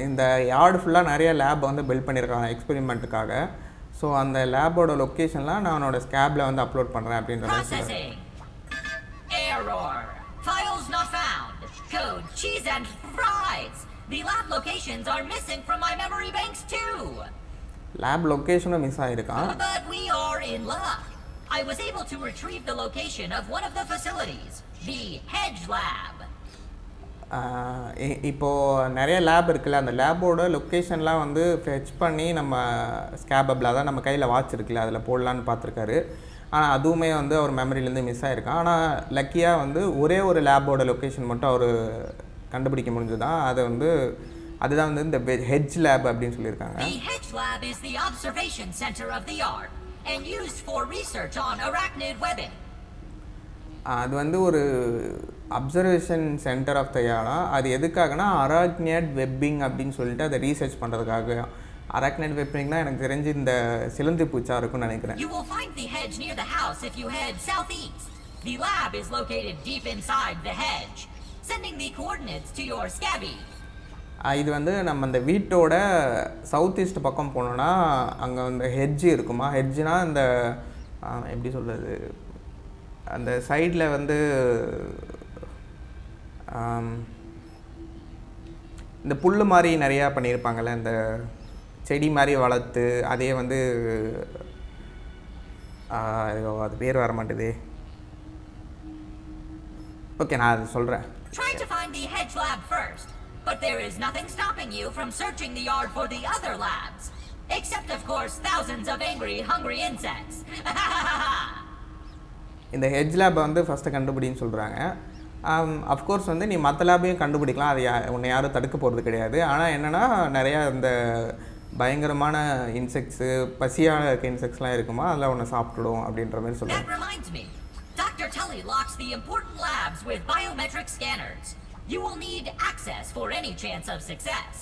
[SPEAKER 1] இந்த யார்டு ஃபுல்லாக நிறைய லேப் வந்து பில்ட் பண்ணியிருக்காங்க எக்ஸ்பெரிமெண்ட்டுக்காக. ஸோ அந்த லேபோட லொக்கேஷன்லாம் நான் என்னோட ஸ்கேபில் வந்து அப்லோட் பண்ணுறேன் அப்படின்ற மாதிரி சொல்கிறேன்.
[SPEAKER 5] Error. Files not found. Code cheese and fries. The lab locations are missing from my memory banks too.
[SPEAKER 1] Lab லொக்கேஷனும் மிஸ் ஆகிருக்கான்.
[SPEAKER 5] But we are in luck. I was able to retrieve the location of one of the facilities, the Hedge Lab.
[SPEAKER 1] இப்போது நிறைய லேப் இருக்குல்ல, அந்த லேபோட லொக்கேஷன்லாம் வந்து ஃபெச் பண்ணி நம்ம ஸ்கேபபிள், அதான் நம்ம கையில் வாட்ச் இருக்குல்ல அதில் போடலான்னு பார்த்துருக்காரு. ஆனால் அதுவுமே வந்து அவர் மெமரியிலேருந்து மிஸ் ஆகிருக்கான். ஆனால் லக்கியாக வந்து ஒரே ஒரு லேபோட லொக்கேஷன் மட்டும் அவர் கண்டுபிடிக்க முடிஞ்சுதான். அதை வந்து அதுதான் வந்து இந்த ஹெட்ஜ் லேப் அப்படின்னு சொல்லியிருக்காங்க.
[SPEAKER 5] The Hedge Lab is the observation center of the yard and used for research on arachnid webbing.
[SPEAKER 1] அது வந்து ஒரு அப்சர்வேஷன் சென்டர் ஆஃப் த யார்டா. அது எதுக்காகனா அராக்னியட் வெப்பிங் அப்படின்னு சொல்லிட்டு அதை ரீசர்ச் பண்ணுறதுக்காக. அராக்னியட் வெப்பிங்னா எனக்கு தெரிஞ்சு இந்த சிலந்தி பூச்சா இருக்கும்னு நினைக்கிறேன்.
[SPEAKER 5] You will find the hedge near the house if you head southeast. The lab is located deep inside the hedge. Sending the coordinates to your scabby.
[SPEAKER 1] இது வந்து நம்ம அந்த வீட்டோட சவுத் ஈஸ்ட் பக்கம் போனோன்னா அங்கே அந்த ஹெட்ஜு இருக்குமா. ஹெட்ஜுனா அந்த எப்படி சொல்கிறது, அந்த சைடில் வந்து இந்த புல் மாதிரி நிறையா பண்ணியிருப்பாங்கள்ல, இந்த செடி மாதிரி வளர்த்து அதே வந்து அது பேர் வர மாட்டேது. ஓகே, நான் அது சொல்கிறேன்.
[SPEAKER 5] Try to find the hedge lab first, but there is nothing stopping you from searching the yard for the other labs. Except, of course, thousands of angry, hungry insects.
[SPEAKER 1] இந்த ஹெட்ஜ் லேப்பை வந்து ஃபஸ்ட்டு கண்டுபிடின்னு சொல்கிறாங்க. அஃப்கோர்ஸ் வந்து நீ மற்ற லேபையும் கண்டுபிடிக்கலாம், அது உன்னை யாரும் தடுக்க போகிறது கிடையாது. ஆனால் என்னென்னா நிறையா இந்த பயங்கரமான இன்செக்ட்ஸு, பசியாக இருக்க இன்செக்ட்ஸ்லாம் இருக்குமா, அதில் ஒன்று சாப்பிட்டுடும் அப்படின்ற மாதிரி சொல்லுவாங்க.
[SPEAKER 5] That reminds me. Dr. Tully locks the important labs with biometric scanners. You will need access for any chance of success.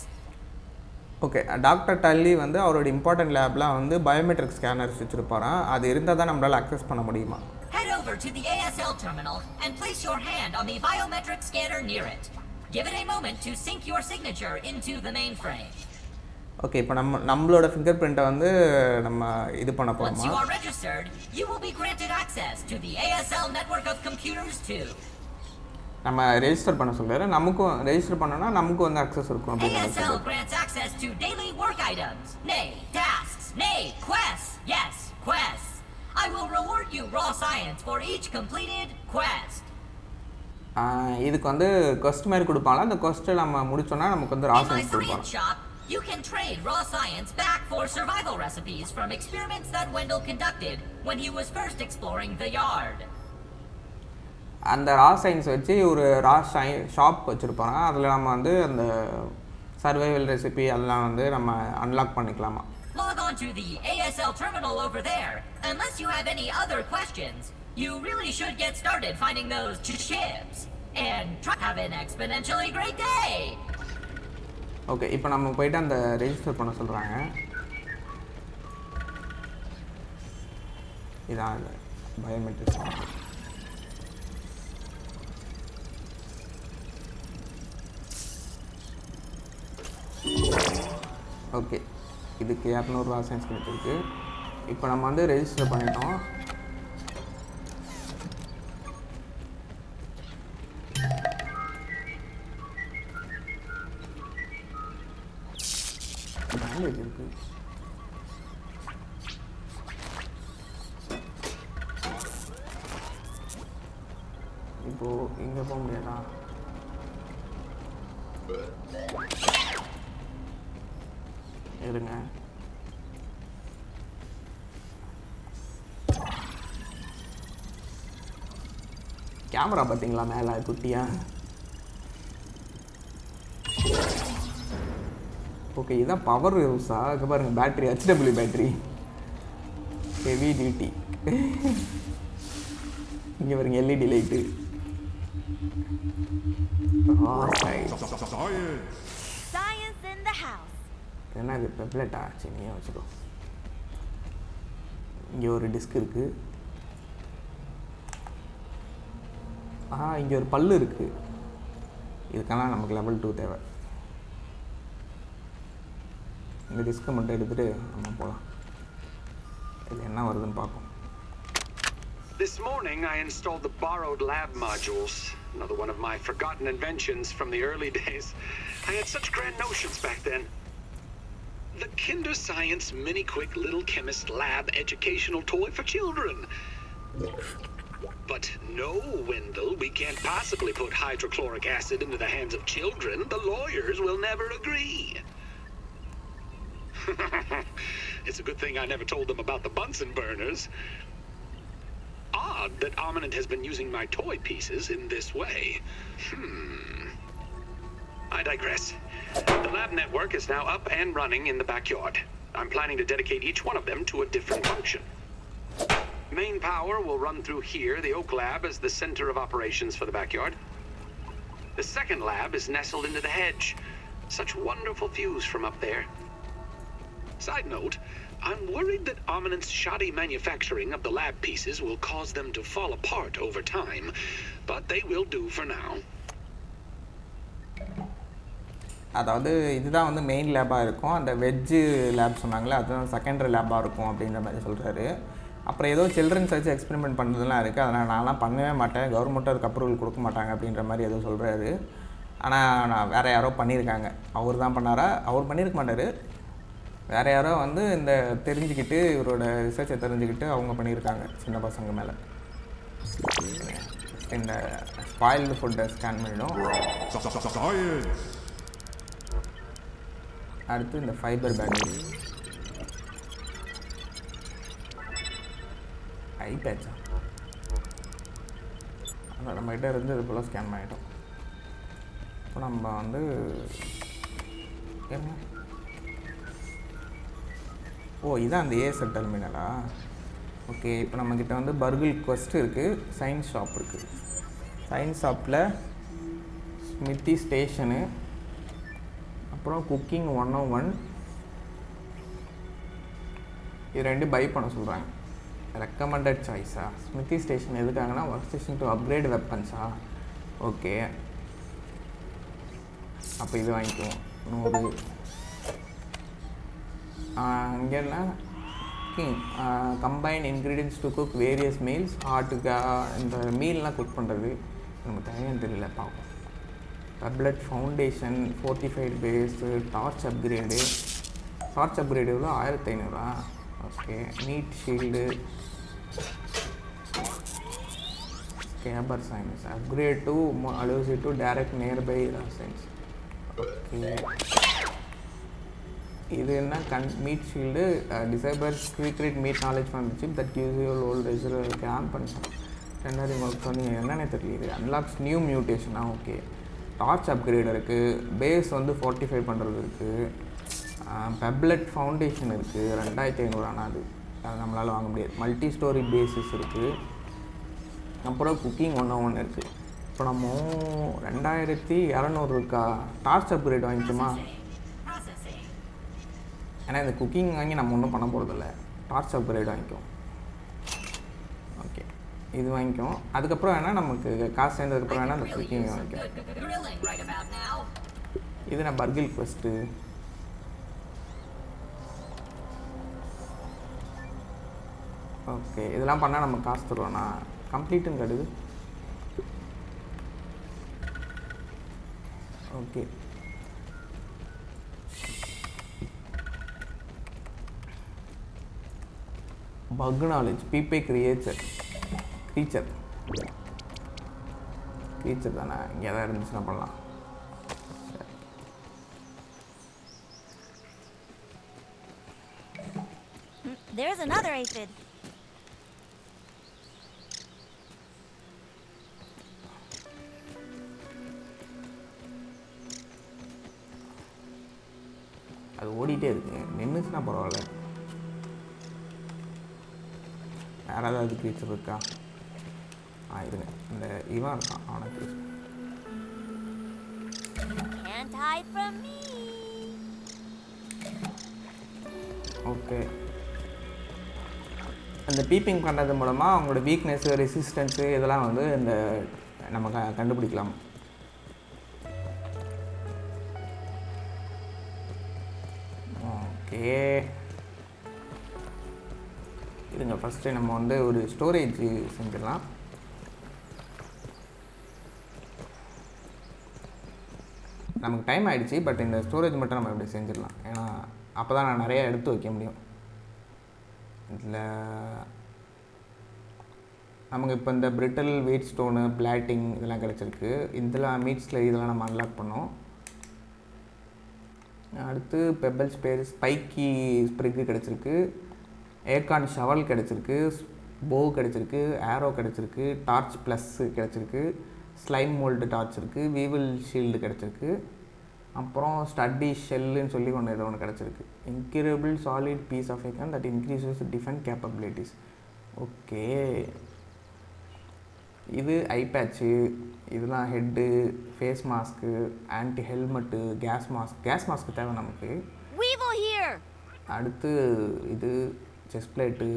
[SPEAKER 1] Okay, doctor Tally வந்து அவரோட இம்பார்ட்டன்ட் லேப்லாம் வந்து பயோமெட்ரிக் ஸ்கேனர்ஸ் வச்சுருப்பாராம். அது இருந்தால் தான் நம்மளால் அக்சஸ் பண்ண முடியுமா.
[SPEAKER 5] Head over to the ASL terminal and place your hand on the biometric scanner near it. Give it a moment to sync your signature into the mainframe.
[SPEAKER 1] Okay, இப்போ நம்மளோட ஃபிங்கர் பிரிண்ட்டை வந்து நம்ம இது பண்ண போகிறோமா.
[SPEAKER 5] Once you are registered, you will be granted access to the ASL network of computers too.
[SPEAKER 1] நம்ம ரெஜிஸ்டர் பண்ண சொல்கிறாரு. நமக்கும் ரெஜிஸ்டர் பண்ணோன்னா நமக்கும் வந்து அக்சஸ் இருக்கும்.
[SPEAKER 5] ASL grants access to daily work items, nay, tasks, nay, quests. Yes, quests. I will reward you raw science for each completed quest.
[SPEAKER 1] இதுக்கு வந்து quest மாதிரி கொடுப்பாங்களா, அந்த quest நம்ம முடிச்சோன்னா நமக்கு வந்து raw science கொடுப்பாங்க.
[SPEAKER 5] Shop, you can trade raw science back for survival recipes from experiments that Wendell conducted when he was first exploring the yard.
[SPEAKER 1] அந்த ரா சயின்ஸ் வச்சு ஒரு ரா ஷாப் வச்சுருப்பாங்க. அதில் நம்ம வந்து அந்த சர்வைவல் ரெசிபி அதெல்லாம் வந்து நம்ம அன்லாக் பண்ணிக்கலாமா.
[SPEAKER 5] Log on to the ASL terminal over there. Unless you have any other questions, you really should get started finding those chips. And try to have an exponentially great day.
[SPEAKER 1] Okay, இப்போ நம்ம போயிட்டு அந்த ரெஜிஸ்டர் பண்ண சொல்கிறாங்க. இதான் பயோமெட்ரிக்ஸ். ஓகே, இதுக்கு 200 ரூபா சயின்ஸ் கிடைச்சிருக்கு. இப்போ நம்ம வந்து ரெஜிஸ்டர் பண்ணிட்டோம். இருக்கு. இப்போது இங்கே போக முடியாதா? இருங்க. கேமரா பார்த்தீங்களா மேலே குட்டியா? ஓகே, இதுதான் பவர் யூஸா? இங்கே பாருங்கள், battery HW battery, heavy duty. இங்கே பாருங்க LED light.
[SPEAKER 2] Science in the house.
[SPEAKER 1] என்ன இது பெப்லெட்டா? சரி, வச்சுக்கோ. இங்கே ஒரு டிஸ்க் இருக்குது. இங்கே ஒரு பல்லு இருக்குது. இதுக்கெல்லாம் நமக்கு level 2 தேவை. இந்த டிஸ்கை மட்டும் எடுத்துகிட்டு நம்ம போகலாம். இதில் என்ன வருதுன்னு பார்ப்போம்.
[SPEAKER 4] This morning, I installed the borrowed lab modules. Another one of my forgotten inventions from the early days. I had such grand notions back then. The Kinder Science Mini Quick Little Chemist Lab educational toy for children. But no, Wendell, we can't possibly put hydrochloric acid into the hands of children. The lawyers will never agree. It's a good thing I never told them about the Bunsen burners. Odd that Ominent has been using my toy pieces in this way. I digress. The lab network is now up and running in the backyard. I'm planning to dedicate each one of them to a different function. Main power will run through here. The Oak Lab is the center of operations for the backyard. The second lab is nestled into the hedge. Such wonderful views from up there. Side note, I'm worried that Ominent's shoddy manufacturing of the lab pieces will cause them to fall apart over time, but they will do for now.
[SPEAKER 1] அதாவது இதுதான் வந்து மெயின் லேபாக இருக்கும். அந்த வெஜ்ஜு லேப் சொன்னாங்களே, அதுதான் செகண்டரி லேபாக இருக்கும் அப்படின்ற மாதிரி சொல்கிறாரு. அப்புறம் ஏதோ சில்ட்ரன்ஸ் வச்சு எக்ஸ்பெரிமெண்ட் பண்ணுறதுலாம் இருக்குது. அதனால் நான்லாம் பண்ணவே மாட்டேன், கவர்மெண்ட்டும் அதுக்கு அப்ரூவல் கொடுக்க மாட்டாங்க அப்படின்ற மாதிரி ஏதோ சொல்கிறாரு. ஆனால் நான் வேறு யாரோ பண்ணியிருக்காங்க. அவர் தான் பண்ணாரா? அவர் பண்ணியிருக்க மாட்டார். வேறு யாரோ வந்து இந்த தெரிஞ்சுக்கிட்டு, இவரோட ரிசர்ச்சை தெரிஞ்சுக்கிட்டு அவங்க பண்ணியிருக்காங்க சின்ன பசங்க மேலே. இந்த ஸ்பாயில்டு ஃபுட்டை ஸ்கேன் பண்ணிடும். அடுத்து இந்த ஃபைபர் பேட்டரி, ஐபேட்சா, அதான் நம்மகிட்ட இருந்து இது போல் ஸ்கேன் பண்ணிட்டோம். இப்போ நம்ம வந்து என்ன, இதான் அந்த ஏஎஸ்எல் டெர்மினலா? ஓகே, இப்போ நம்மக்கிட்ட வந்து பர்கிள் குவெஸ்ட் இருக்குது, சயின்ஸ் ஷாப் இருக்குது. சயின்ஸ் ஷாப்பில் ஸ்மித்தி ஸ்டேஷனு, அப்புறம் குக்கிங் 101, இது ரெண்டு பை பண்ண சொல்கிறாங்க. ரெக்கமெண்டட் சாய்ஸா? ஸ்மித்தி ஸ்டேஷன் எதுக்காகனா ஒர்க் ஸ்டேஷன் டு அப்கிரேட் வெப்பன்ஸா? ஓகே, அப்போ இது வாங்கிக்குவோம் 100. இங்கேன்னா cooking combine ingredients to cook various meals. இந்த மீல்லாம் குக் பண்ணுறது நமக்கு தேவையானு தெரியல, பார்ப்போம். Tablet foundation, fortified base, torch upgrade. Torch upgrade எவ்வளோ? 1500. Okay, meat shield, scabber signs upgrade to allows to direct nearby signs. Okay, இது என்ன? Meat shield decipher secret meat knowledge from chip that gives you old reserve. Okay, on பண்ணிட்டோம். ரெண்டாவது ஒர்க் பண்ணி என்னென்ன தெரியல. அன்லாக்ஸ் நியூ மியூட்டேஷனா? ஓகே, டார்ச் அப்கிரேட் இருக்குது, பேஸ் வந்து 45 பண்ணுறது இருக்குது, பெப்லெட் ஃபவுண்டேஷன் இருக்குது 2500. ஆனால் அது நம்மளால் வாங்க முடியாது. மல்டி ஸ்டோரி பேஸஸ் இருக்குது, அப்புறம் குக்கிங் 101 இருக்குது. இப்போ நம்ம 2200 இருக்கா? டார்ச் அப்கிரேட் வாங்கிக்கோமா? ஏன்னா இந்த குக்கிங் வாங்கி நம்ம ஒன்றும் பண்ண போகிறதில்ல, டார்ச் அப்கிரேட் வாங்கிக்குவோம். ஓகே, இது வாங்கிக்குவோம். அதுக்கப்புறம் வேணால் நமக்கு காசு சேர்ந்ததுக்கப்புறம் வேணால் அந்த குக்கிங் வாங்கிக்குவோம். இது நான் பர்கிள் குவெஸ்ட்டு. ஓகே, இதெல்லாம் பண்ணால் நம்ம காசு தருவோண்ணா. கம்ப்ளீட்டுன்னு கடுது. ஓகே, பக் நாலேஜ், பீப்பே கிரியேச்சர். க்ரீச்சர் தானே, இங்கே எதாவது இருந்துச்சுன்னா பண்ணலாம்.
[SPEAKER 2] There's another aphid.
[SPEAKER 1] அது ஓடிட்டே இருக்கு, நின்றுச்சுன்னா பரவாயில்ல. வேறு ஏதாவது க்ரீச்சர் இருக்கா? இருங்க, இந்த இவன் இருக்கான், அவனுக்கு
[SPEAKER 2] Can't hide from me.
[SPEAKER 1] Okay. அந்த பீப்பிங் பண்ணுறது மூலமாக அவங்களோட வீக்னஸ்ஸு, ரெசிஸ்டன்ஸு இதெல்லாம் வந்து இந்த நம்ம கண்டுபிடிக்கலாம். ஓகே, இதுங்க ஃபஸ்ட்டு நம்ம வந்து ஒரு ஸ்டோரேஜ் செஞ்சிடலாம். நமக்கு டைம் ஆகிடுச்சு, பட் இந்த ஸ்டோரேஜ் மட்டும் நம்ம இப்படி செஞ்சிடலாம். ஏன்னா அப்போ தான் நான் நிறையா எடுத்து வைக்க முடியும். இதில் நமக்கு இப்போ இந்த பிரிட்டல், வெயிட் ஸ்டோனு, பிளாட்டிங் இதெல்லாம் கிடச்சிருக்கு. இதெல்லாம் மீட்ஸில் இதெல்லாம் நம்ம அன்லாக் பண்ணோம். அடுத்து பெப்பல் ஸ்பேர், ஸ்பைக்கி ஸ்ப்ரிக்கு கிடச்சிருக்கு, ஏர்கான் ஷவல் கிடச்சிருக்கு, போ கிடச்சிருக்கு, ஏரோ கிடச்சிருக்கு, டார்ச் ப்ளஸ்ஸு கிடச்சிருக்கு, ஸ்லைம் மோல்டு டார்ச் இருக்குது, வீவில் ஷீல்டு கிடச்சிருக்கு, அப்புறம் ஸ்டட்டி ஷெல்லுன்னு சொல்லி ஏதோ ஒன்று கிடச்சிருக்கு. Incurable solid piece of acorn that increases defend capabilities. Okay, இது ஐ பேட்ச்சு, இதெல்லாம் head, face mask, ant helmet, gas mask தேவை நமக்கு. அடுத்து இது chest plate,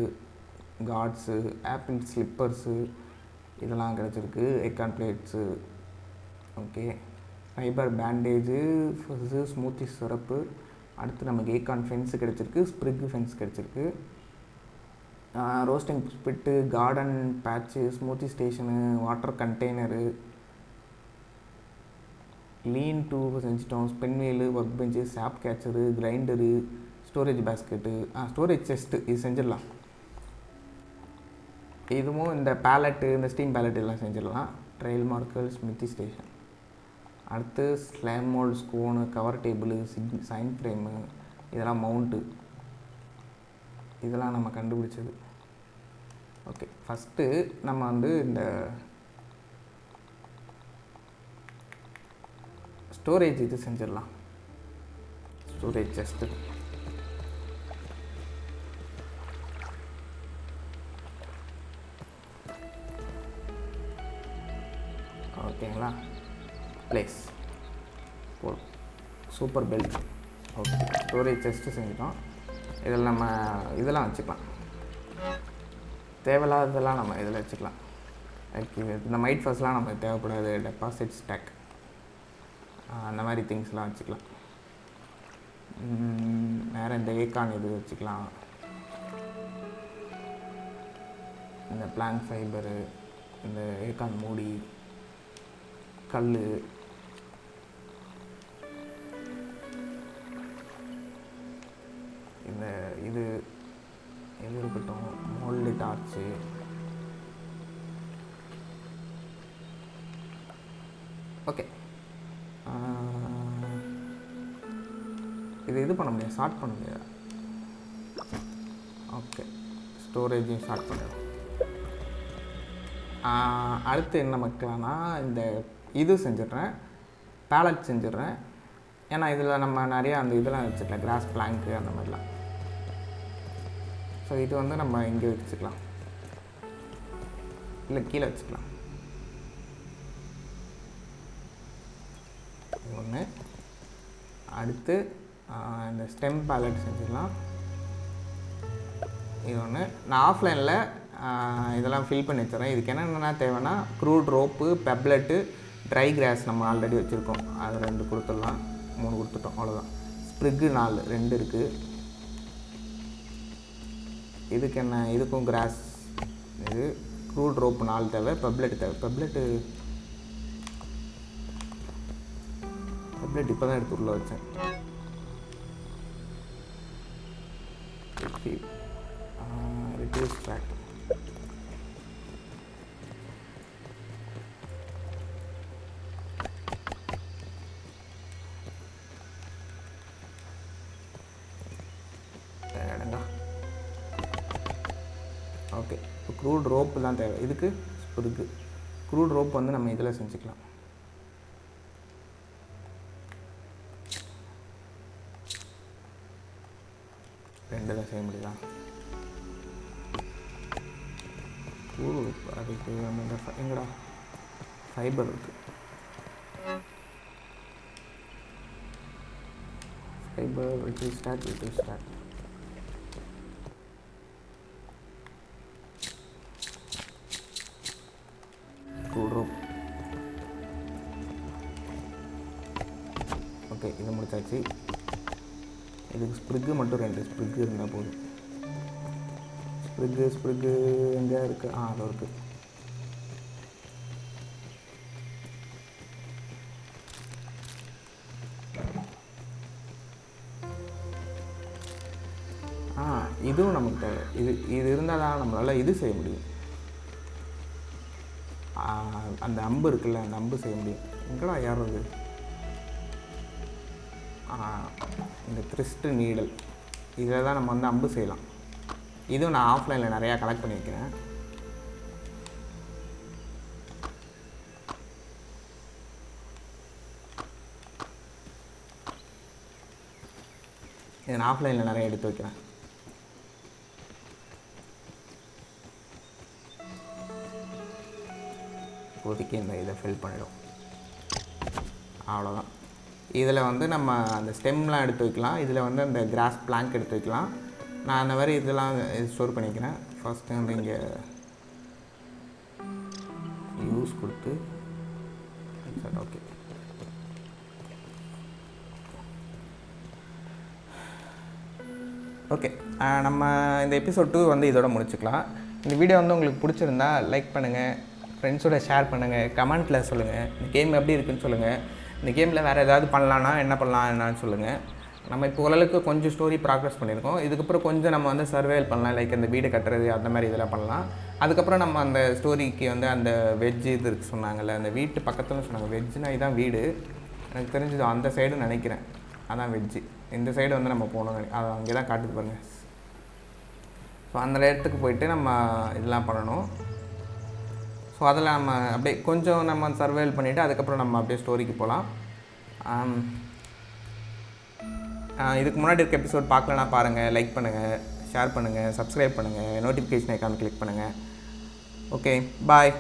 [SPEAKER 1] guards, aphid slippers இதெல்லாம் கிடச்சிருக்கு, acorn plates. Okay, fibre bandage, fuzz, smoothie syrup. அடுத்து நமக்கு ஏக்கான் ஃபென்ஸு கிடச்சிருக்கு, ஸ்ப்ரிக் ஃபென்ஸ் கிடச்சிருக்கு, roasting spit, garden patch, smoothie station, water container, lean to செஞ்சிட்டோம், spin wheel, work bench, sap catcher, grinder, storage basket, storage chest இது செஞ்சிடலாம். இதுவும் இந்த பேலட்டு, இந்த ஸ்டீம் பேலட் எல்லாம் செஞ்சிடலாம். Trail marker, smithy station. அடுத்து slam mould, scone, cover table, sign frame இதெல்லாம் மவுண்ட்டு, இதெல்லாம் நம்ம கண்டுபிடிச்சது. ஓகே, ஃபஸ்ட்டு நம்ம வந்து இந்த ஸ்டோரேஜ் இது செஞ்சிடலாம். Storage chest. ஓகேங்களா, ப்ளேஸ் போதும். Super belt. Okay, storage chest செஞ்சிட்டோம். இதில் நம்ம இதெல்லாம் வச்சுக்கலாம், தேவையில்லாததெல்லாம் நம்ம இதில் வச்சுக்கலாம். இந்த மைட் ஃபர்ஸ்ட்லாம் நமக்கு தேவைப்படாது, டெபாசிட் ஸ்டாக் அந்த மாதிரி திங்ஸ்லாம் வச்சுக்கலாம். வேறு இந்த ஏக்கான் இது வச்சுக்கலாம், இந்த பிளாங்க் ஃபைபரு, இந்த ஏக்கான் மூடி, கல், இந்த இது எது இருக்கட்டும், மோல்டு டார்ச்சு. ஓகே, இது பண்ண முடியாது, ஷார்ட் பண்ண முடியாது. ஓகே, ஸ்டோரேஜையும் ஷார்ட் பண்ணிடுவோம். அடுத்து என்ன வைக்கலாம்னா இந்த இது செஞ்சிடுறேன், பேலட் செஞ்சிடுறேன். ஏன்னா இதில் நம்ம நிறையா அந்த இதெல்லாம் வச்சுக்கலாம், கிராஸ் பிளாங்க்கு அந்த மாதிரிலாம். ஸோ இது வந்து நம்ம இங்கே வச்சுக்கலாம், இல்லை கீழே வச்சுக்கலாம். ஒன்று. அடுத்து இந்த ஸ்டெம் பேலட் செஞ்சிடலாம். இது ஒன்று. நான் ஆஃப்லைனில் இதெல்லாம் ஃபில் பண்ணி வச்சுறேன். இதுக்கு என்னென்ன தேவைன்னா க்ரூட் ரோப்பு, பெப்லெட்டு, ட்ரை கிராஸ் நம்ம ஆல்ரெடி வச்சுருக்கோம், அது 2 கொடுத்துடலாம். 3 கொடுத்துட்டோம், அவ்வளோதான். ஸ்ப்ரிக்கு 4, 2 இருக்குது. இதுக்கு என்ன, இதுக்கும் கிராஸ், இது க்ரூட் ரோப்பு 4 தேவை, பெப்லெட் தேவை. பெப்லெட் இப்போ தான் எடுத்து உள்ள வச்சேன். Reduce track. க்ரூட் ரோப்பு தான் தேவை. இதுக்கு ஸ்ப்ரிக்கு. க்ரூட் ரோப் வந்து நம்ம இதில் செஞ்சுக்கலாம். ரெண்டு தான் செய்ய முடியுதா? க்ரூட் ரோப் அதுக்கு நம்ம எங்கடா ஃபைபர் இருக்குது. Fibre which is start. Crude rope. Okay, இது முடிச்சாச்சு. இதுக்கு ஸ்ப்ரிக்கு மட்டும் 2 ஸ்ப்ரிக்கு இருந்தால் போதும். ஸ்ப்ரிக்கு எங்கே இருக்குது? அது இருக்குது. இதுவும் நமக்கு தேவை. இது இருந்தால் தான் நம்மளால் இது செய்ய முடியும். அந்த அம்பு இருக்குல்ல, அந்த அம்பு செய்ய முடியும். எங்கடா யாரும் அது? இந்த த்ரிஸ்ட்டு நீடல், இதில் தான் நம்ம வந்து அம்பு செய்யலாம். இதுவும் நான் ஆஃப்லைனில் நிறையா கலெக்ட் பண்ணி வைக்கிறேன். இதை நான் ஆஃப்லைனில் நிறைய எடுத்து வைக்கிறேன். இப்போதைக்கு இந்த இதை ஃபில் பண்ணிடும். அவ்வளோதான். இதில் வந்து நம்ம அந்த ஸ்டெம்லாம் எடுத்து வைக்கலாம். இதில் வந்து அந்த கிராஸ் பிளாங்க் எடுத்து வைக்கலாம். நான் அந்த மாதிரி இதெல்லாம் ஸ்டோர் பண்ணிக்கிறேன். ஃபஸ்ட்டு வந்து இங்கே யூஸ் கொடுத்து ஓகே. ஓகே, நம்ம இந்த எபிசோட் 2 வந்து இதோட முடிச்சுக்கலாம். இந்த வீடியோ வந்து உங்களுக்கு பிடிச்சிருந்தா லைக் பண்ணுங்கள், ஃப்ரெண்ட்ஸோட ஷேர் பண்ணுங்கள், கமெண்ட்டில் சொல்லுங்கள் இந்த கேம் எப்படி இருக்குதுன்னு சொல்லுங்கள். இந்த கேமில் வேறு ஏதாவது பண்ணலான்னா என்ன பண்ணலாம் என்னன்னு சொல்லுங்கள். நம்ம இப்போ ஓரளவுக்கு கொஞ்சம் ஸ்டோரி ப்ராக்ரஸ் பண்ணியிருக்கோம். இதுக்கப்புறம் கொஞ்சம் நம்ம வந்து சர்வேல் பண்ணலாம். லைக் அந்த வீடு கட்டுறது அந்த மாதிரி இதெல்லாம் பண்ணலாம். அதுக்கப்புறம் நம்ம அந்த ஸ்டோரிக்கு வந்து அந்த வெஜ்ஜு இது இருக்குது சொன்னாங்கல்ல, அந்த வீட்டு பக்கத்தில் சொன்னாங்க. வெஜ்ஜுனா இதுதான் வீடு எனக்கு தெரிஞ்சது. அந்த சைடு நினைக்கிறேன் அதான் வெஜ்ஜு. இந்த சைடு வந்து நம்ம போகணும். அது அங்கே தான் காட்டுது பாருங்கள். ஸோ அந்த இடத்துக்கு போயிட்டு நம்ம இதெல்லாம் பண்ணணும். ஸோ அதில் நம்ம அப்படியே கொஞ்சம் நம்ம சர்வைவல் பண்ணிவிட்டு அதுக்கப்புறம் நம்ம அப்படியே ஸ்டோரிக்கு போகலாம். இதுக்கு முன்னாடி இருக்க எபிசோட் பார்க்கலன்னா பாருங்கள், லைக் பண்ணுங்கள், ஷேர் பண்ணுங்கள், சப்ஸ்கிரைப் பண்ணுங்கள், நோட்டிஃபிகேஷன் ஐக்கான் கிளிக் பண்ணுங்கள். ஓகே, பாய்.